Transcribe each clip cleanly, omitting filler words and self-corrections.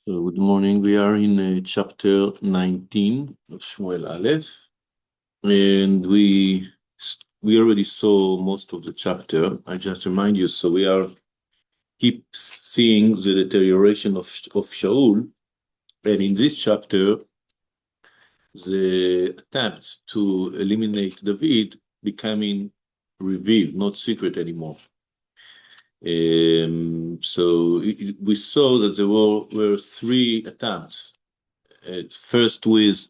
Good morning. We are in chapter 19 of Shmuel Aleph, and we already saw most of the chapter. I just remind you, so we are keep seeing the deterioration of Shaul, and in this chapter, the attempts to eliminate David becoming revealed, not secret anymore. We saw that there were three attempts. First with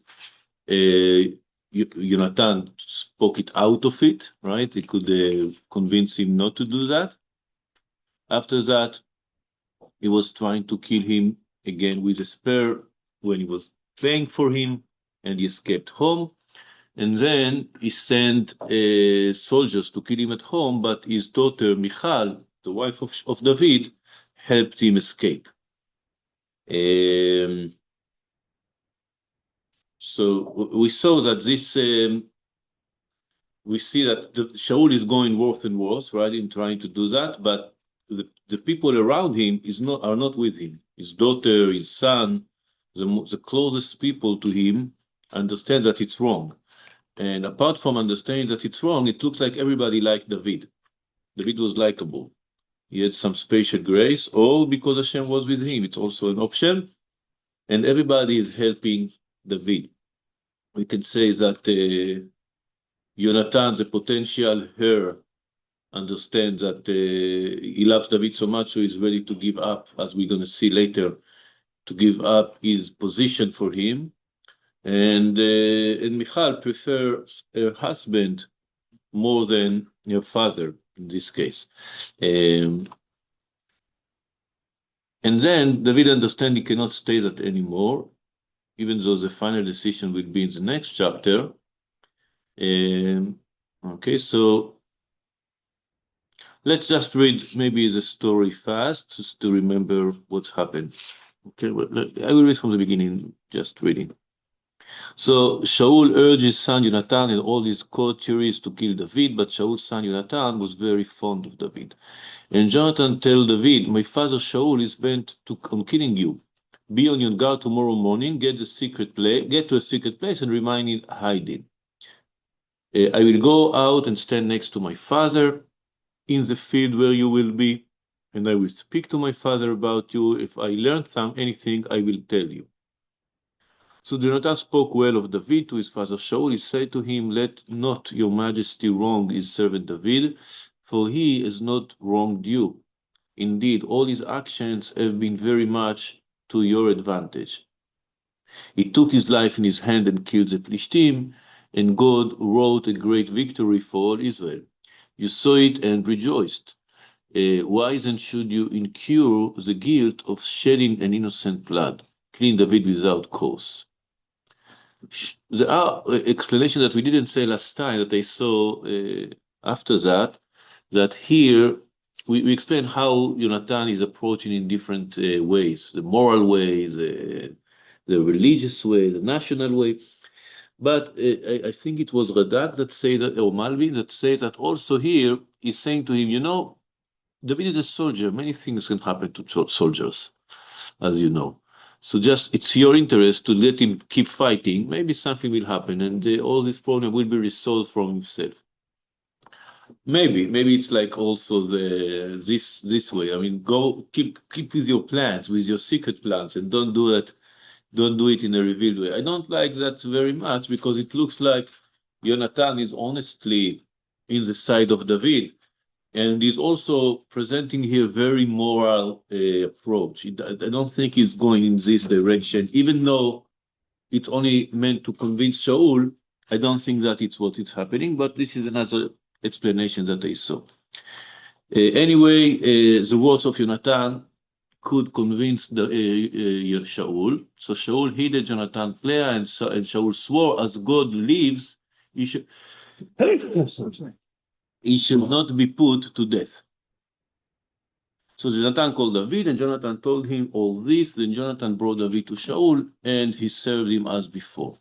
Jonathan spoke it out of it, right? He could convince him not to do that. After that, he was trying to kill him again with a spear when he was playing for him, and he escaped home. And then he sent soldiers to kill him at home, but his daughter Michal, the wife of David, helped him escape. So we saw that we see that Shaul is going worse and worse, right, in trying to do that, but the people around him are not with him. His daughter, his son, the closest people to him understand that it's wrong. And apart from understanding that it's wrong, it looks like everybody liked David. David was likable. He had some spatial grace, all because Hashem was with him. It's also an option. And everybody is helping David. We can say that Jonathan, the potential heir, understands that he loves David so much, so he's ready to give up, as we're going to see later, to give up his position for him. And Michal prefers her husband more than her father in this case. And then David understands he cannot stay that anymore, even though the final decision will be in the next chapter. Okay, so let's just read maybe the story fast, just to remember what's happened. Okay, well, I will read from the beginning, just reading. So Shaul urged his son Jonathan and all his courtiers to kill David, but Shaul's son Jonathan was very fond of David. And Jonathan told David, my father Shaul is bent on killing you. Be on your guard tomorrow morning, get to a secret place and remain in hiding. I will go out and stand next to my father in the field where you will be, and I will speak to my father about you. If I learn anything, I will tell you. So Jonathan spoke well of David to his father Shaul. He said to him, let not your majesty wrong his servant David, for he has not wronged you. Indeed, all his actions have been very much to your advantage. He took his life in his hand and killed the Plishtim, and God wrought a great victory for all Israel. You saw it and rejoiced. Why then should you incur the guilt of shedding an innocent blood, killing David without cause? There are explanations that we didn't say last time that I saw after that here we explain how Jonathan is approaching in different ways, the moral way, the religious way, the national way. But I think it was Radak that say that, or Malvin that says that also here he's saying to him, you know, David is a soldier. Many things can happen to soldiers, as you know. So just it's your interest to let him keep fighting. Maybe something will happen, and all this problem will be resolved from himself. Maybe it's like also this way. I mean, go keep with your plans, with your secret plans, and don't do it. Don't do it in a revealed way. I don't like that very much because it looks like Jonathan is honestly in the side of David, and he's also presenting here very moral approach. I don't think he's going in this direction, even though it's only meant to convince Shaul. I don't think that it's what is happening, but this is another explanation that I saw. Anyway, the words of Jonathan could convince Shaul. So Shaul heeded Jonathan's prayer, and Shaul swore, as God lives, he should, he should not be put to death. So Jonathan called David, and Jonathan told him all this. Then Jonathan brought David to Shaul, and he served him as before.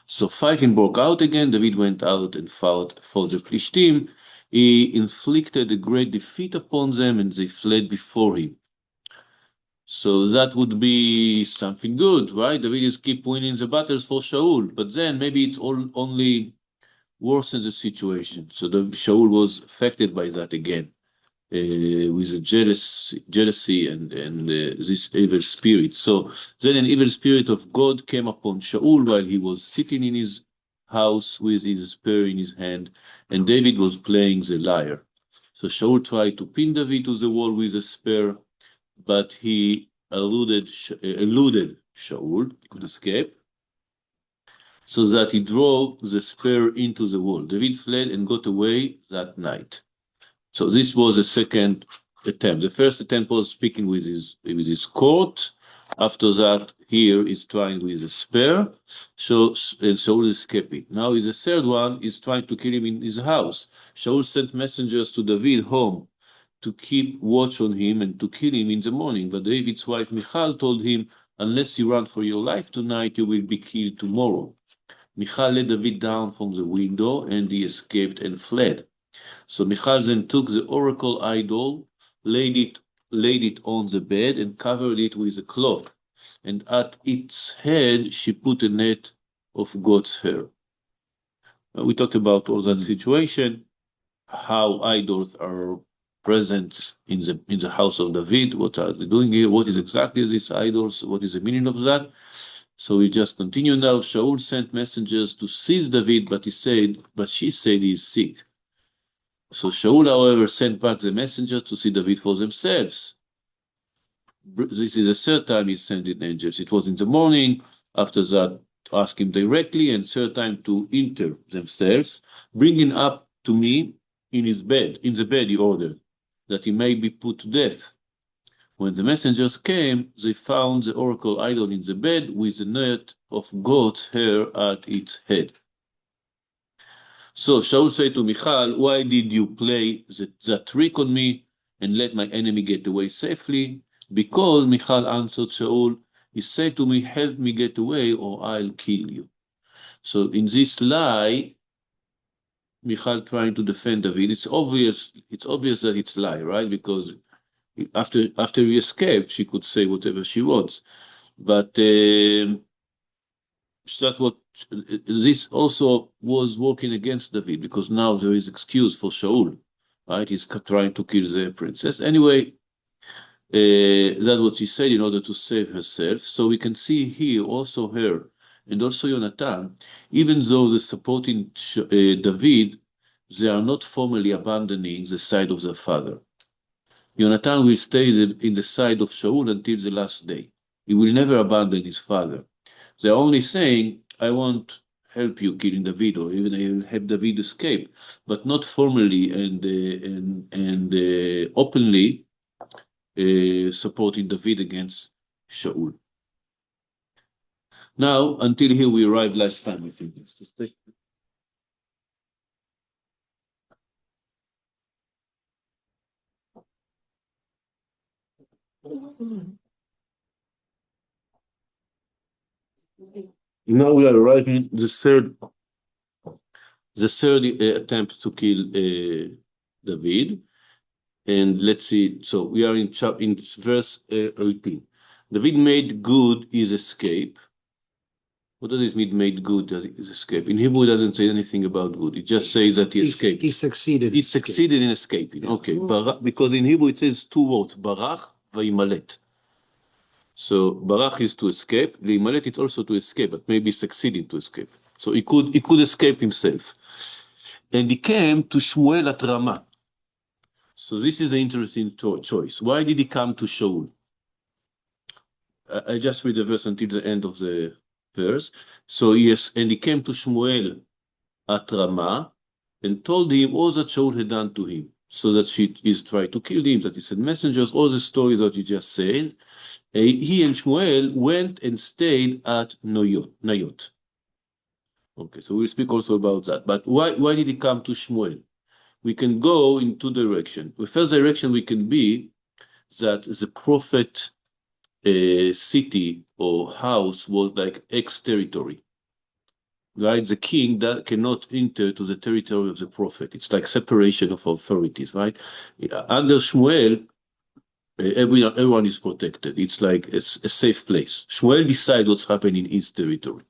So fighting broke out again. David went out and fought for the Plishtim. He inflicted a great defeat upon them, and they fled before him. So that would be something good, right? David is keep winning the battles for Shaul, but then maybe it's all only worsens the situation. So the Shaul was affected by that again, with a jealousy and this evil spirit. So then an evil spirit of God came upon Shaul while he was sitting in his house with his spear in his hand, and David was playing the lyre. So Shaul tried to pin David to the wall with a spear, but he eluded Shaul, he could escape, so that he drove the spear into the wall. David fled and got away that night. So this was the second attempt. The first attempt was speaking with his court. After that, here is trying with a spear. So and Shaul is escaping. Now the third one is trying to kill him in his house. Shaul sent messengers to David home to keep watch on him and to kill him in the morning. But David's wife Michal told him, "Unless you run for your life tonight, you will be killed tomorrow." Michal let David down from the window, and he escaped and fled. So Michal then took the oracle idol, laid it on the bed, and covered it with a cloth. And at its head she put a net of goat's hair. We talked about all that situation, how idols are present in the house of David. What are they doing here? What is exactly these idols? What is the meaning of that? So we just continue now. Shaul sent messengers to seize David, but she said he is sick. So Shaul, however, sent back the messengers to see David for themselves. This is the third time he sent in angels. It was in the morning, after that, to ask him directly, and third time to enter themselves, bring him up to me in the bed he ordered, that he may be put to death. When the messengers came, they found the oracle idol in the bed with a net of goat's hair at its head. So Shaul said to Michal, "Why did you play that trick on me and let my enemy get away safely?" Because, Michal answered Shaul, "He said to me, 'Help me get away or I'll kill you.'" So in this lie, Michal trying to defend David, it's obvious that it's lie, right? Because after he escaped, she could say whatever she wants. But that's what this also was working against David, because now there is excuse for Shaul, right? He's trying to kill the princess. Anyway, that's what she said in order to save herself. So we can see here also her and also Jonathan, even though they're supporting David, they are not formally abandoning the side of their father. Jonathan will stay in the side of Shaul until the last day. He will never abandon his father. They're only saying, "I won't help you killing David, or even I will help David escape," but not formally and openly supporting David against Shaul. Now, until here we arrived last time, I think. Now we are arriving the third attempt to kill David. And let's see, so we are in verse 18. David made good his escape. What does it mean, made good his escape? In Hebrew, it doesn't say anything about good. It just says that he escaped. He succeeded. He succeeded in escaping. Okay, because in Hebrew it says two words, barach vaimalet. So barach is to escape. Leimalet is also to escape, but maybe succeeding to escape. So he could escape himself. And he came to Shmuel at Ramah. So this is an interesting choice. Why did he come to Shaul? I just read the verse until the end of the verse. So yes, and he came to Shmuel at Ramah and told him all that Shaul had done to him, so that she is trying to kill him, that he sent messengers, all the stories that you just said. He and Shmuel went and stayed at Nayot. Okay, so we'll speak also about that. But why did he come to Shmuel? We can go in two directions. The first direction we can be that the prophet city or house was like ex-territory, right? The king that cannot enter to the territory of the prophet. It's like separation of authorities, right? Under Shmuel, everyone is protected. It's like a safe place. Shmuel decides what's happening in his territory.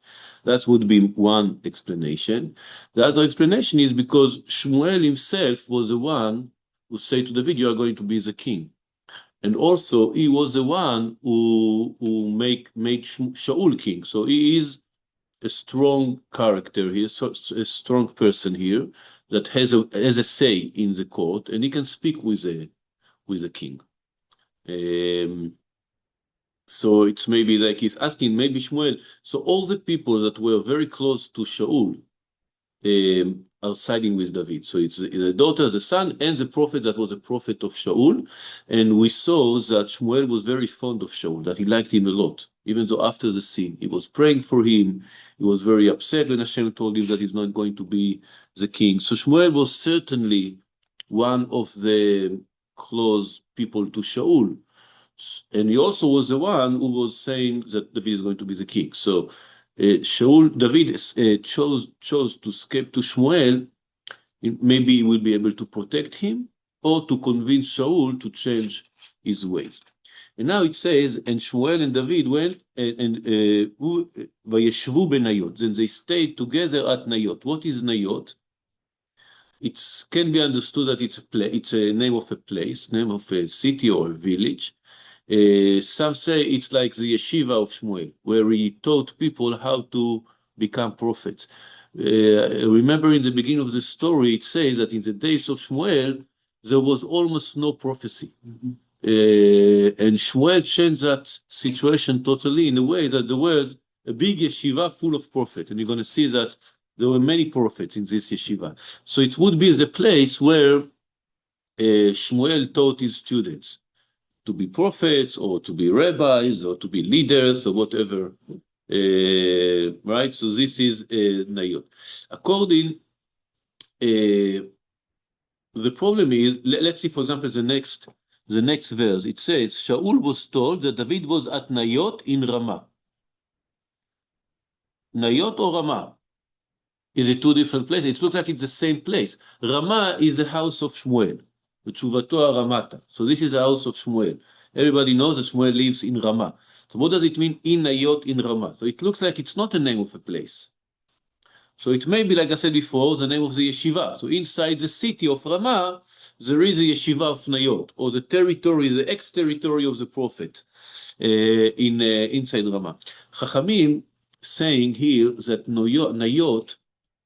That would be one explanation. The other explanation is because Shmuel himself was the one who said to David, "You are going to be the king." And also, he was the one who made Shaul king. So he is a strong character here, so a strong person here that has a say in the court, and he can speak with a king. So it's maybe like he's asking, maybe Shmuel. So all the people that were very close to Shaul are siding with David. So it's the daughter, the son, and the prophet that was a prophet of Shaul. And we saw that Shmuel was very fond of Shaul, that he liked him a lot. Even though after the scene, he was praying for him. He was very upset when Hashem told him that he's not going to be the king. So Shmuel was certainly one of the close people to Shaul. And he also was the one who was saying that David is going to be the king. So David chose to escape to Shmuel. Maybe he will be able to protect him or to convince Shaul to change his ways. And now it says, and Shmuel and David went and Vayeshvu benayot. Then they stayed together at Nayot. What is Nayot? It can be understood that it's a name of a place, name of a city or a village. Some say it's like the yeshiva of Shmuel, where he taught people how to become prophets. Remember in the beginning of the story, it says that in the days of Shmuel, there was almost no prophecy. And Shmuel changed that situation totally in a way that there was a big yeshiva full of prophets. And you're going to see that there were many prophets in this yeshiva. So it would be the place where Shmuel taught his students to be prophets or to be rabbis or to be leaders or whatever. Right? So this is Nayot. According, the problem is, let's see, for example, the next verse. It says, Shaul was told that David was at Nayot in Ramah. Nayot or Ramah? Is it two different places? It looks like it's the same place. Ramah is the house of Shmuel. Ramata. So this is the house of Shmuel. Everybody knows that Shmuel lives in Ramah. So what does it mean in Nayot in Ramah? So it looks like it's not a name of a place. So it may be, like I said before, the name of the yeshiva. So inside the city of Ramah, there is a yeshiva of Nayot, or the territory, the ex-territory of the prophet inside Ramah. Chachamim saying here that Nayot,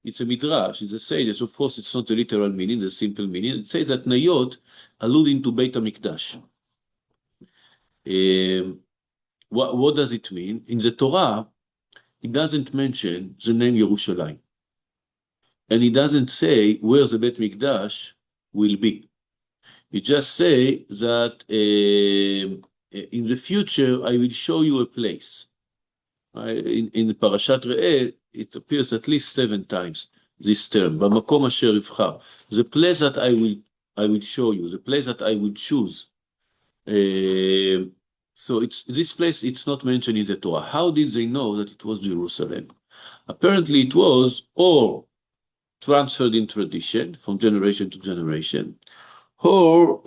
it's a midrash, it's a sage. Of course, it's not the literal meaning, the simple meaning. It says that Nayot alluding to Beit HaMikdash. What does it mean? In the Torah, it doesn't mention the name Yerushalayim. And it doesn't say where the Beit HaMikdash will be. It just say that in the future, I will show you a place. In Parashat Re'eh, it appears at least 7 times, this term, Bamakom asher ivchar, the place that I will show you, the place that I will choose. So this place, it's not mentioned in the Torah. How did they know that it was Jerusalem? Apparently it was or transferred in tradition from generation to generation, or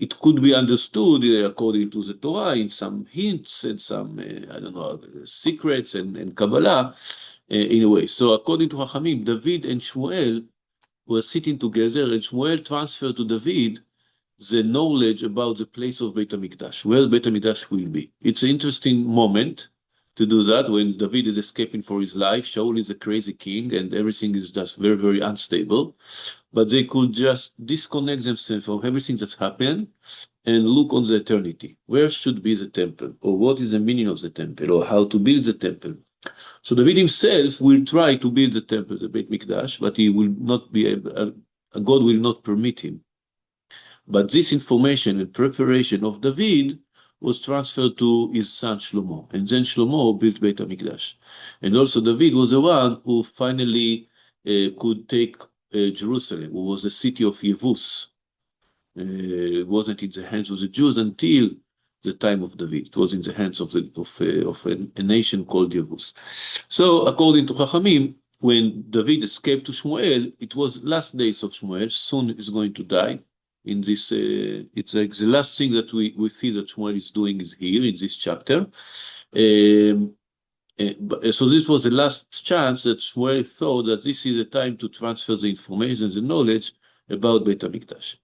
it could be understood according to the Torah in some hints and some, I don't know, secrets and Kabbalah in a way. So according to Chachamim, David and Shmuel were sitting together, and Shmuel transferred to David the knowledge about the place of Beit HaMikdash, where Beit HaMikdash will be. It's an interesting moment to do that when David is escaping for his life. Shaul is a crazy king and everything is just very, very unstable. But they could just disconnect themselves from everything that's happened and look on the eternity. Where should be the temple? Or what is the meaning of the temple? Or how to build the temple? So David himself will try to build the temple, the Beit Mikdash, but he will not be able, God will not permit him. But this information and preparation of David was transferred to his son Shlomo. And then Shlomo built Beit HaMikdash. And also David was the one who finally could take Jerusalem, who was the city of Yevus. It wasn't in the hands of the Jews until the time of David. It was in the hands of a nation called Yevus. So according to Chachamim, when David escaped to Shmuel, it was last days of Shmuel, soon is going to die. in this. It's like the last thing that we see that Shmuel is doing is here in this chapter. So this was the last chance that Shmuel thought that this is a time to transfer the information, the knowledge about Beit HaMikdash.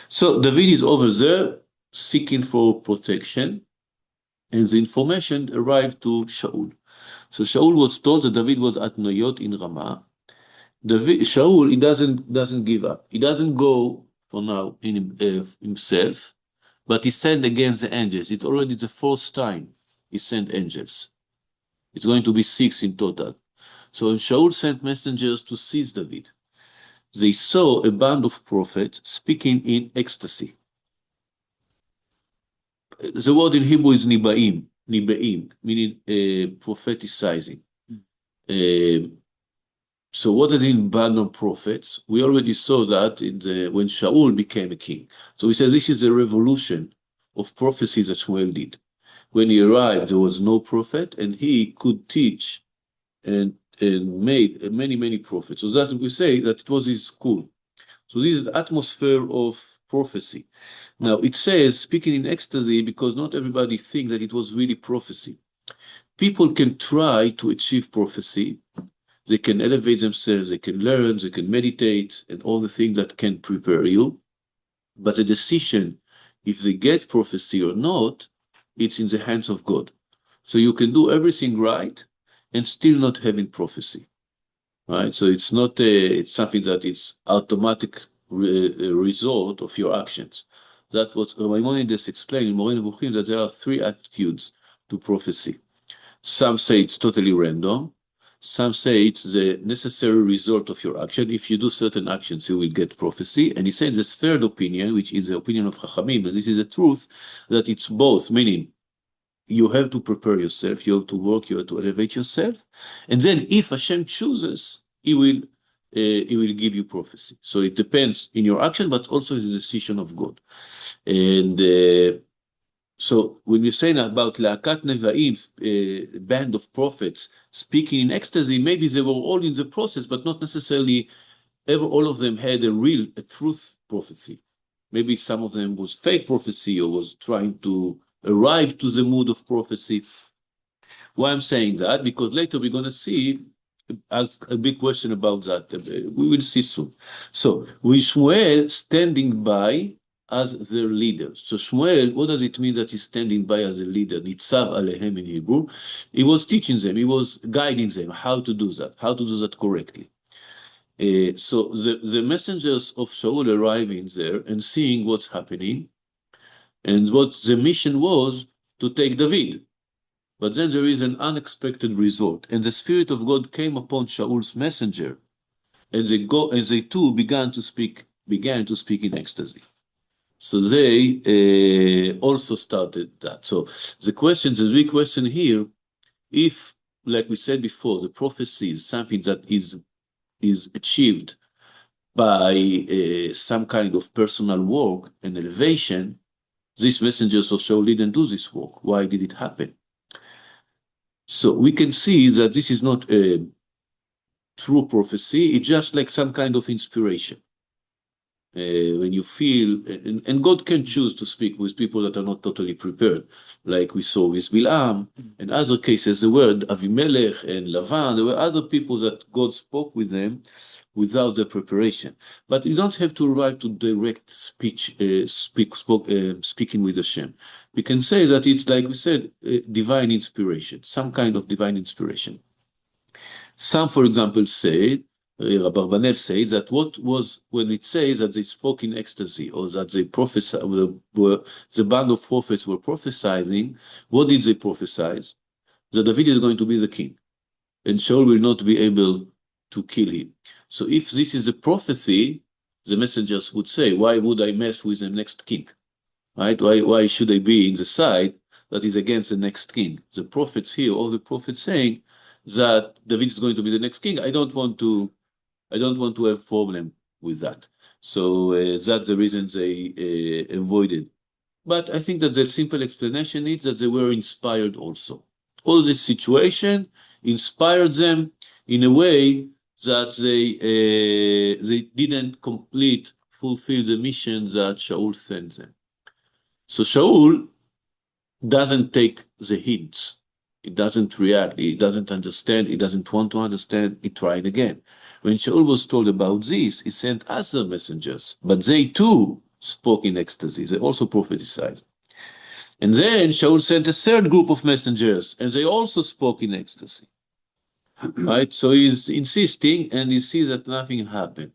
So David is over there seeking for protection, and the information arrived to Shaul. So Shaul was told that David was at Noyot in Ramah. Shaul, he doesn't give up. He doesn't go for now in himself, but he sent against the angels. It's already the fourth time he sent angels. It's going to be 6 in total. So Shaul sent messengers to seize David. They saw a band of prophets speaking in ecstasy. The word in Hebrew is nibaim, meaning propheticizing. So what does it mean, band of prophets? We already saw that when Shaul became a king. So we said this is a revolution of prophecies that Shmuel did. When he arrived, there was no prophet, and he could teach and made many prophets. So that we say that it was his school. So this is the atmosphere of prophecy. Now it says speaking in ecstasy because not everybody thinks that it was really prophecy. People can try to achieve prophecy. They can elevate themselves, they can learn, they can meditate, and all the things that can prepare you. But the decision, if they get prophecy or not, it's in the hands of God. So you can do everything right and still not having prophecy, right? So it's not it's something that it's automatic result of your actions. That was Maimonides explained in Moreh Nevuchim that there are 3 attitudes to prophecy. Some say it's totally random. Some say it's the necessary result of your action. If you do certain actions, you will get prophecy. And he said this third opinion, which is the opinion of Chachamim, and this is the truth, that it's both, meaning you have to prepare yourself, you have to work, you have to elevate yourself. And then if Hashem chooses, he will give you prophecy. So it depends in your action, but also in the decision of God. And so when you're saying about La'akat Nevaim, a band of prophets speaking in ecstasy, maybe they were all in the process, but not necessarily all of them had a truth prophecy. Maybe some of them was fake prophecy or was trying to arrive to the mood of prophecy. Why I'm saying that? Because later we're going to see a big question about that. We will see soon. So with Shmuel standing by as their leader. So Shmuel, what does it mean that he's standing by as a leader? Nitzav alehem in Hebrew. He was teaching them, he was guiding them how to do that correctly. So the messengers of Shaul arriving there and seeing what's happening, and what the mission was to take David. But then there is an unexpected result, and the Spirit of God came upon Shaul's messenger, and they too began to speak in ecstasy. So they also started that. So the big question here, if, like we said before, the prophecy is something that is achieved by some kind of personal work and elevation, these messengers of Shaul didn't do this work. Why did it happen? So we can see that this is not a true prophecy. It's just like some kind of inspiration. When you feel, and God can choose to speak with people that are not totally prepared, like we saw with Bilam and other cases. There were Avimelech and Lavan. There were other people that God spoke with them without the preparation. But you don't have to arrive to direct speaking with Hashem. We can say that it's, like we said, divine inspiration, some kind of divine inspiration. Some, for example, say, Abarbanel says that what was when it says that they spoke in ecstasy or that they prophesied, the band of prophets were prophesying, what did they prophesize? That David is going to be the king, and Shaul will not be able to kill him. So if this is a prophecy, the messengers would say, why would I mess with the next king? Right? Why should I be in the side that is against the next king? The prophets here, all the prophets saying that David is going to be the next king. I don't want to have problem with that. So that's the reason they avoided. But I think that the simple explanation is that they were inspired also. All this situation inspired them in a way that they didn't complete fulfill the mission that Shaul sent them. So Shaul doesn't take the hints. He doesn't react. He doesn't understand. He doesn't want to understand. He tried again. When Shaul was told about this, he sent other messengers, but they too spoke in ecstasy. They also prophesied. And then Shaul sent a third group of messengers, and they also spoke in ecstasy. Right? So he's insisting, and he sees that nothing happened.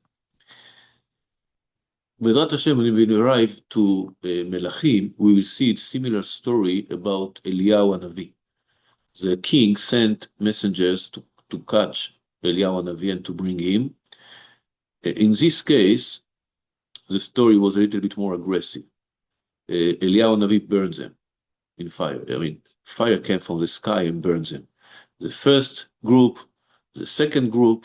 Without Hashem, when we arrive to Melachim, we will see a similar story about Eliyahu Hanavi. The king sent messengers to catch Eliyahu Hanavi and to bring him. In this case, the story was a little bit more aggressive. Eliyahu Hanavi burns them in fire. I mean, fire came from the sky and burns them. The first group, the second group.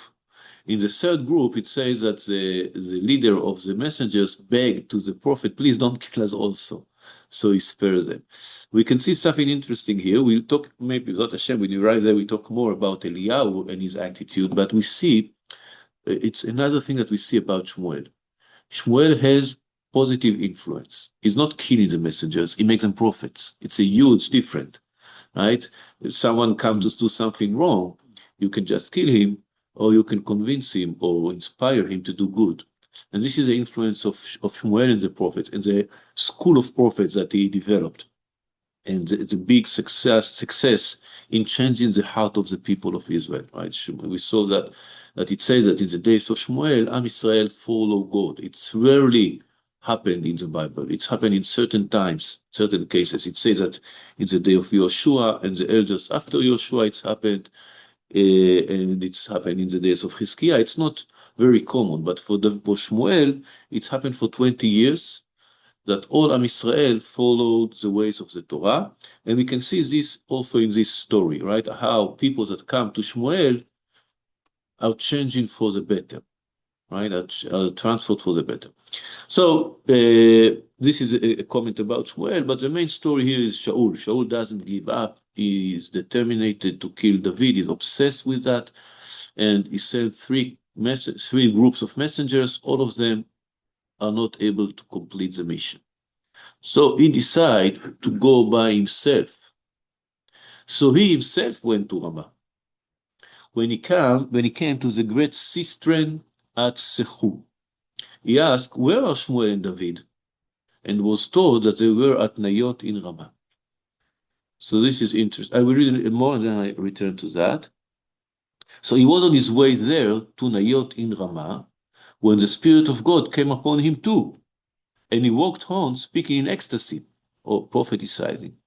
In the third group, it says that the leader of the messengers begged to the prophet, please don't kill us also. So he spared them. We can see something interesting here. We'll talk, maybe without Hashem, when you arrive there, we talk more about Eliyahu and his attitude, but we see, it's another thing that we see about Shmuel. Shmuel has positive influence. He's not killing the messengers, he makes them prophets. It's a huge difference, right? If someone comes to do something wrong, you can just kill him, or you can convince him or inspire him to do good. And this is the influence of Shmuel and the prophets and the school of prophets that he developed. And it's a big success in changing the heart of the people of Israel. Right? We saw that it says that in the days of Shmuel, Am Israel follow God. It's rarely happened in the Bible. It's happened in certain times, certain cases. It says that in the day of Yoshua and the elders after Yoshua, it's happened. And it's happened in the days of Chizkiah. It's not very common, but for Shmuel, it's happened for 20 years that all Am Israel followed the ways of the Torah. And we can see this also in this story, right? How people that come to Shmuel are changing for the better, right? Are transferred for the better. So this is a comment about Shmuel, but the main story here is Shaul. Shaul doesn't give up. He is determined to kill David. He's obsessed with that. And he sent three groups of messengers. All of them are not able to complete the mission. So he decided to go by himself. So he himself went to Ramah. When he came to the great cistern at Sechu, he asked, where are Shmuel and David? And was told that they were at Nayot in Ramah. So this is interesting. I will read it more and then I return to that. So he was on his way there to Nayot in Ramah when the Spirit of God came upon him too. And he walked on speaking in ecstasy or prophesying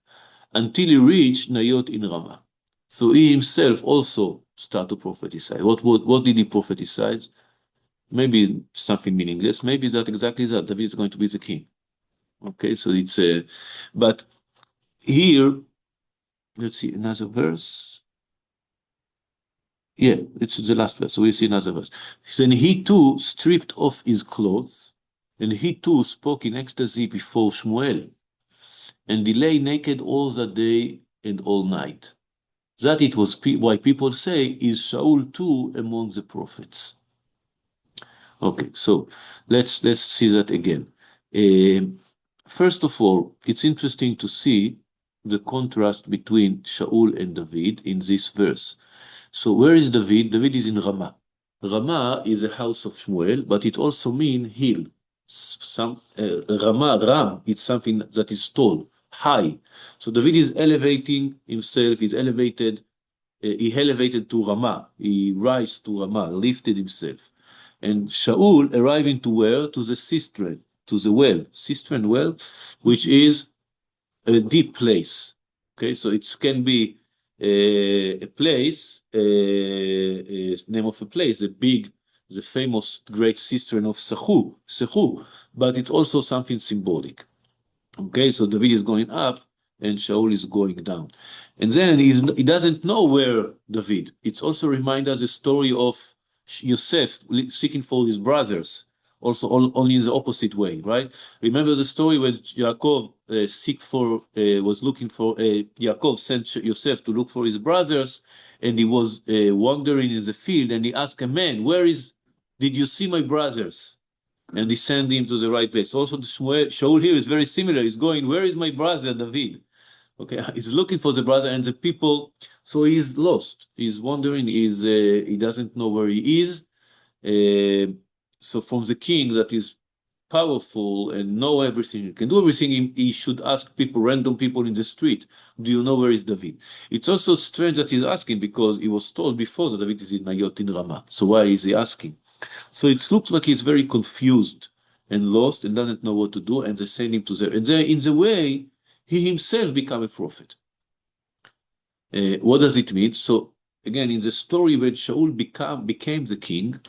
until he reached Nayot in Ramah. So he himself also started to prophesy. What did he prophesy? Maybe something meaningless. Maybe that exactly that. David is going to be the king. Okay, so it's but here, let's see another verse. Yeah, it's the last verse. So we see another verse. Then he too stripped off his clothes, and he too spoke in ecstasy before Shmuel, and he lay naked all that day and all night. That it was why people say, is Shaul too among the prophets? Okay, so let's see that again. First of all, it's interesting to see the contrast between Shaul and David in this verse. So where is David? David is in Ramah. Ramah is a house of Shmuel, but it also means hill. Ramah, Ram, it's something that is tall, high. So David is elevating himself, he elevated to Ramah, he rise to Ramah, lifted himself. And Shaul arriving to where? To the cistern, to the well, cistern well, which is a deep place. Okay, so it can be a place, name of a place, the famous great cistern of Sechu, but it's also something symbolic. Okay, so David is going up and Shaul is going down. And then he doesn't know where David. It's also reminds us the story of Yosef seeking for his brothers, also only in the opposite way, right? Remember the story when Yaakov was looking for, Yaakov sent Yosef to look for his brothers, and he was wandering in the field, and he asked a man, did you see my brothers? and he sent him to the right place. Also, the Shaul here is very similar. He's going, where is my brother David? Okay, he's looking for the brother and the people. So he's lost. He's wandering. He doesn't know where he is. So from the king that is powerful and know everything, he can do everything, he should ask people, random people in the street, do you know where is David? It's also strange that he's asking because he was told before that David is in Nayot in Ramah. So why is he asking? So it looks like he's very confused and lost and doesn't know what to do, and they send him to there. And then in the way, he himself become a prophet. What does it mean? So again, in the story when Shaul became the king,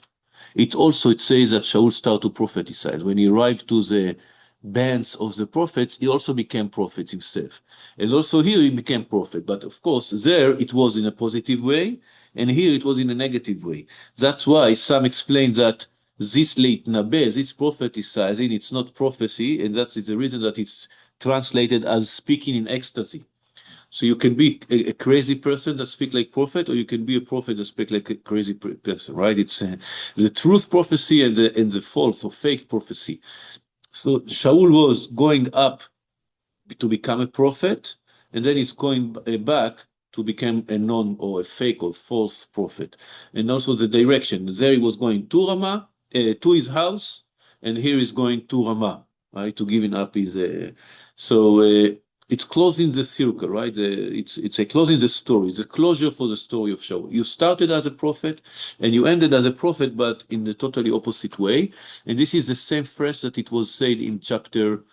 it says that Shaul started to prophesy. When he arrived to the bands of the prophets, he also became prophet himself. And also here he became prophet. But of course, there it was in a positive way, and here it was in a negative way. That's why some explain that this late Nabe, this prophesying, it's not prophecy, and that is the reason that it's translated as speaking in ecstasy. So you can be a crazy person that speak like prophet, or you can be a prophet that speak like a crazy person, right? It's the truth prophecy and the false or fake prophecy. So Shaul was going up to become a prophet, and then he's going back to become a non or a fake or false prophet. And also the direction. There he was going to Ramah, to his house, and here he's going to Ramah, right? To giving up his. It's closing the circle, right? It's a closing the story. It's a closure for the story of Shaul. You started as a prophet, and you ended as a prophet, but in the totally opposite way. And this is the same phrase that it was said in chapter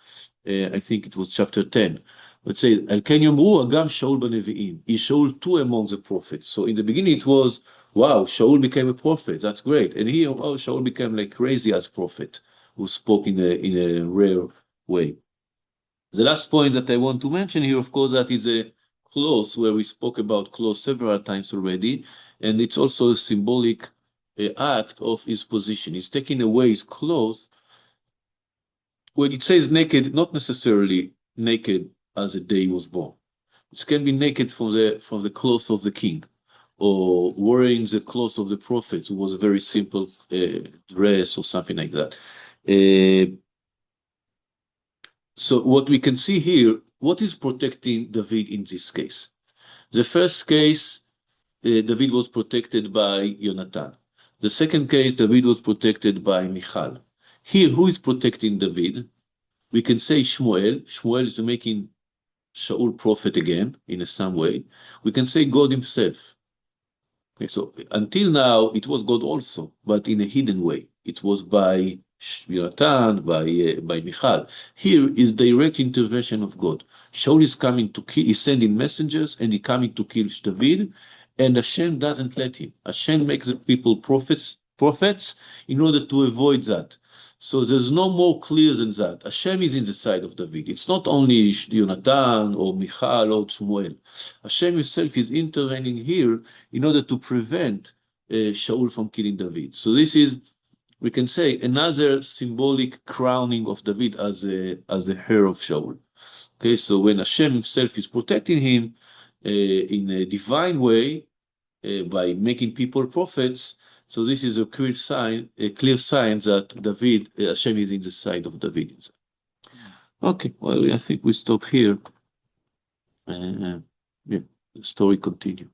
I think it was chapter 10. Let's say, Al Ken Yomru Agam Shaul Banevi'im. Is Shaul too among the prophets? So in the beginning it was, wow, Shaul became a prophet. That's great. And here, oh, Shaul became like crazy as prophet, who spoke in a rare way. The last point that I want to mention here, of course, that is a clause where we spoke about clause several times already, and it's also a symbolic act of his position. He's taking away his clothes. When it says naked, not necessarily naked as the day he was born. It can be naked from the clothes of the king, or wearing the clothes of the prophet, who was a very simple dress or something like that. So what we can see here, what is protecting David in this case? The first case, David was protected by Jonathan. The second case, David was protected by Michal. Here, who is protecting David? We can say Shmuel. Shmuel is making Shaul prophet again in some way. We can say God himself. Okay, so until now, it was God also, but in a hidden way. It was by Jonathan, by Michal. Here is direct intervention of God. Shaul is coming to kill, he's sending messengers, and he's coming to kill David, and Hashem doesn't let him. Hashem makes the people prophets in order to avoid that. So there's no more clear than that. Hashem is in the side of David. It's not only Jonathan or Michal or Shmuel. Hashem himself is intervening here in order to prevent Shaul from killing David. So this is, we can say, another symbolic crowning of David as the heir of Shaul. Okay, so when Hashem himself is protecting him in a divine way by making people prophets, so this is a clear sign that David, Hashem is in the side of David. Okay, well, I think we stop here. Yeah, the story continue.